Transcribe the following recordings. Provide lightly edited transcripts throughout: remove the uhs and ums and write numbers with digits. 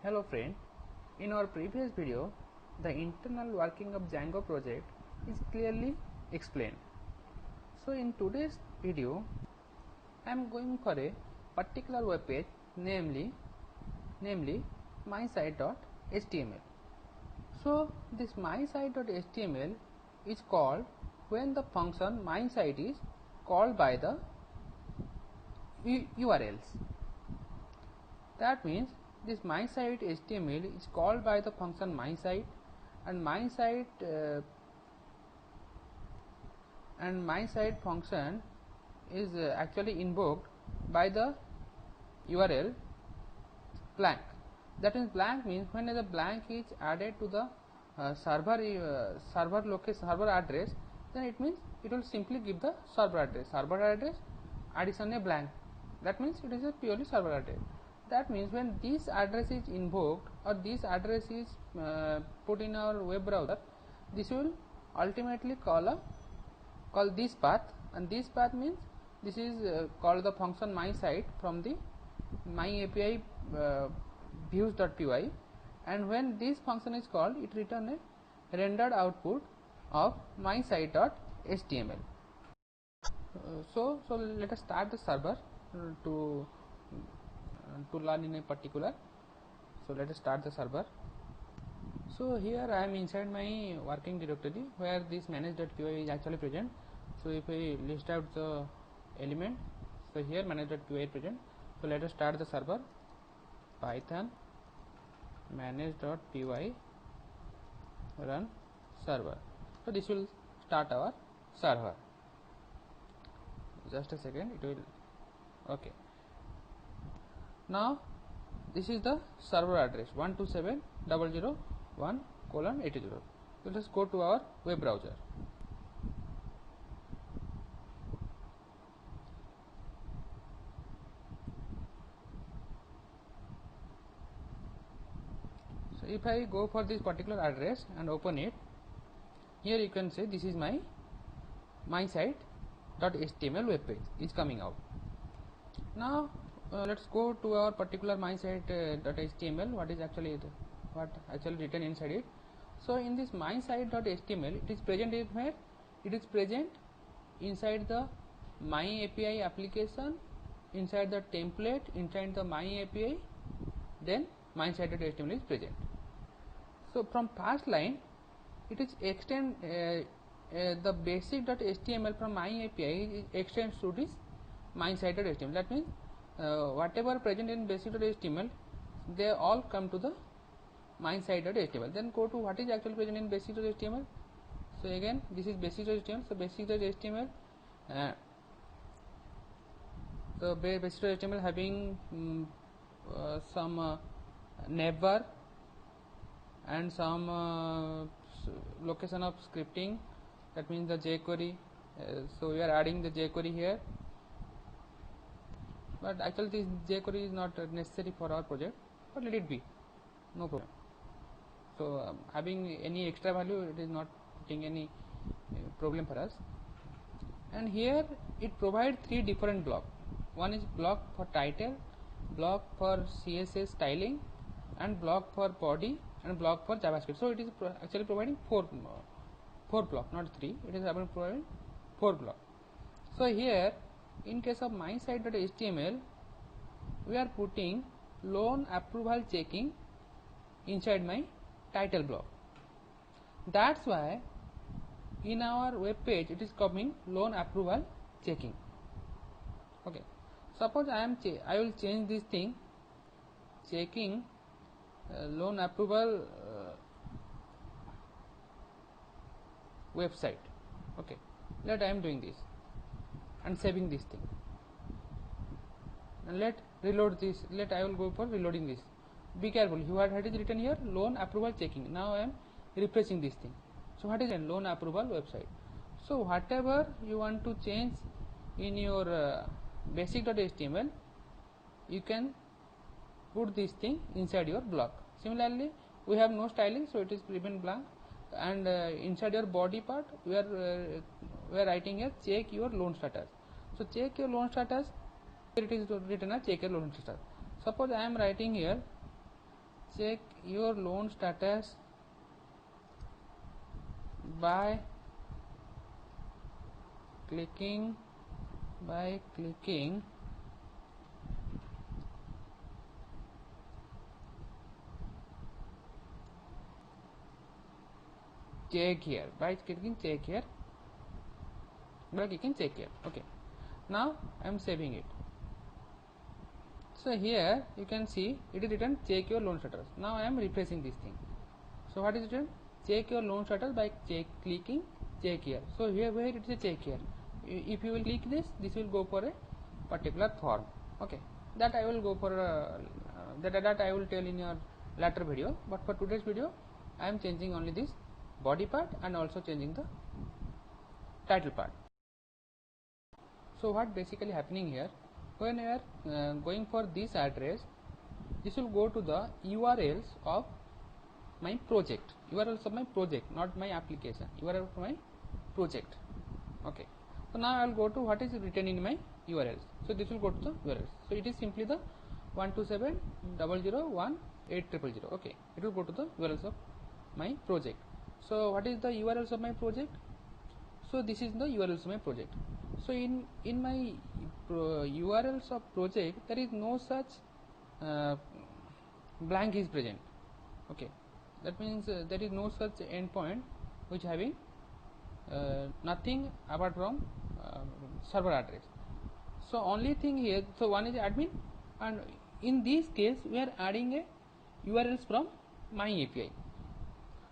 Hello friend, in our previous video, the internal working of Django project is clearly explained. So in today's video, I am going for a particular web page, namely mysite.html. So this mysite.html is called when the function mysite is called by the URLs. That means this mysite HTML is called by the function mysite, and mysite function is actually invoked by the URL blank. That means blank means when the blank is added to the server address, then it means it will simply give the server address addition a blank. That means it is a purely server address. That means when this address is invoked or this address is put in our web browser, this will ultimately call this path, and this path means this is called the function mysite from the myapi views.py, and when this function is called, it returns a rendered output of mysite.html. So let us start the server to learn in a particular. So let us start the server. So here I am inside my working directory where this manage.py is actually present. So if I list out the element, so here manage.py is present. So let us start the server. Python manage.py run server. So this will start our server. Just a second, it will. Okay. Now this is the server address 127.0.0.1:80. So let us go to our web browser. So if I go for this particular address and open it, here you can say this is my mysite.html web page is coming out. Now let's go to our particular mysite.html. What actually written inside it? So in this mysite.html, it is present in where? It is present inside the MyAPI application, inside the template, inside the MyAPI, then mysite.html is present. So from first line, it is extend the basic.html from MyAPI extends to this mysite.html. That means whatever present in basic.html, they all come to the mysite.html. Then go to what is actually present in basic.html. So again, this is basic.html. So basic.html, so basic.html having some neighbor and some location of scripting. That means the jQuery. So we are adding the jQuery here. But actually this jQuery is not necessary for our project, but let it be, no problem. So having any extra value, it is not putting any problem for us. And here it provides three different blocks. One is block for title, block for CSS styling, and block for body, and block for JavaScript. So it is actually providing four block, not three. It is providing 4 block. So here in case of mysite.html, we are putting loan approval checking inside my title block. That's why in our web page it is coming loan approval checking. Okay. Suppose I will change this thing, checking loan approval website. Okay. Let I am doing this and saving this thing, and let reload this. Let I will go for reloading this. Be careful. What is written here? Loan approval checking. Now I am refreshing this thing. So what is a loan approval website? So whatever you want to change in your basic.html, you can put this thing inside your block. Similarly, we have no styling, so it is even blank. And inside your body part, we are writing here check your loan status. So check your loan status. Here it is written as check your loan status. Suppose I am writing here check your loan status by clicking check here, by clicking check here, okay. Now I am saving it. So here you can see it is written check your loan status. Now I am refreshing this thing. So what is written? Check your loan status by clicking check here. So here where it is a check here. If you will click this will go for a particular form. Okay, that I will go for that I will tell in your later video. But for today's video, I am changing only this body part and also changing the title part. So what basically happening here, when you are going for this address, this will go to the URLs of my project, URLs of my project, not my application, URL of my project. Okay, so now I will go to what is written in my URLs. So this will go to the URLs. So it is simply the 127.001.8.000. Okay, it will go to the URLs of my project. So what is the URLs of my project? So this is the URLs of my project. So in my URLs of project, there is no such blank is present. Okay, that means there is no such endpoint which having nothing apart from server address. So only thing here, so one is admin, and in this case we are adding a URLs from my API.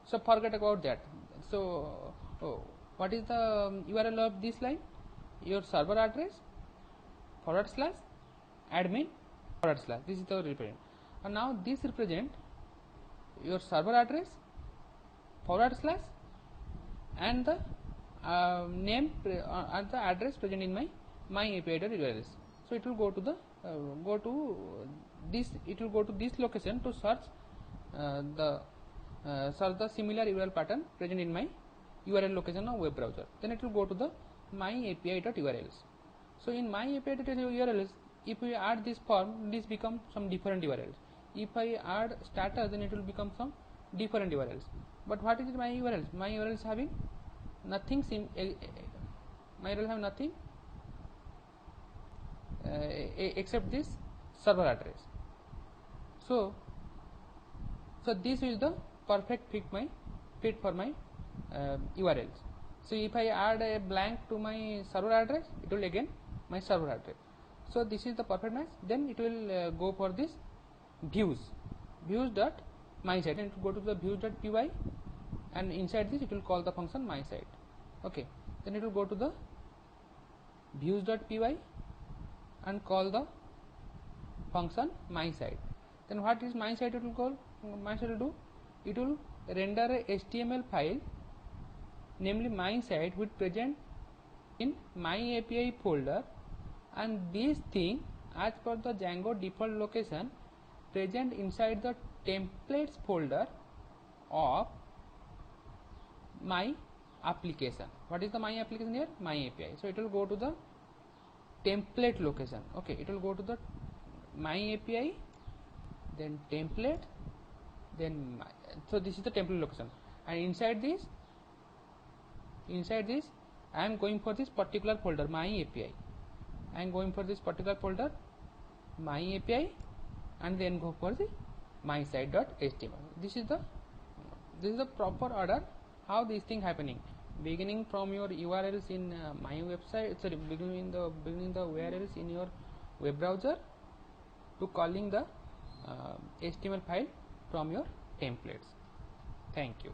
So forget about that. So what is the URL of this line? Your server address /admin / this is the represent, and now this represent your server address / and the name and the address present in my API.urls. So it will go to the it will go to this location to search the similar URL pattern present in my URL location of web browser. Then it will go to the my API.urls. So in my API.urls, if we add this form, this becomes some different URLs. If I add status, then it will become some different URLs. But what is my URLs? My URLs having nothing. My URL have nothing except this server address. So this is the perfect fit for my URLs. So if I add a blank to my server address, it will again my server address. So this is the perfect match. Then it will go for this views dot my site, and it will go to the views.py, and inside this it will call the function my site. Okay, then it will go to the views.py and call the function my site. Then what is my site? It will call my site will do, it will render a HTML file, namely my site, which present in my API folder, and this thing as per the Django default location present inside the templates folder of my application. What is the my application here? My API. So it will go to the template location. Okay, it will go to the my API, then template, then my, so this is the template location, and inside this I am going for this particular folder my API. I am going for this particular folder my API, and then go for the my site.html. This is the proper order how this thing happening, beginning from your URLs in my website, sorry, beginning the URLs in your web browser to calling the HTML file from your templates. Thank you.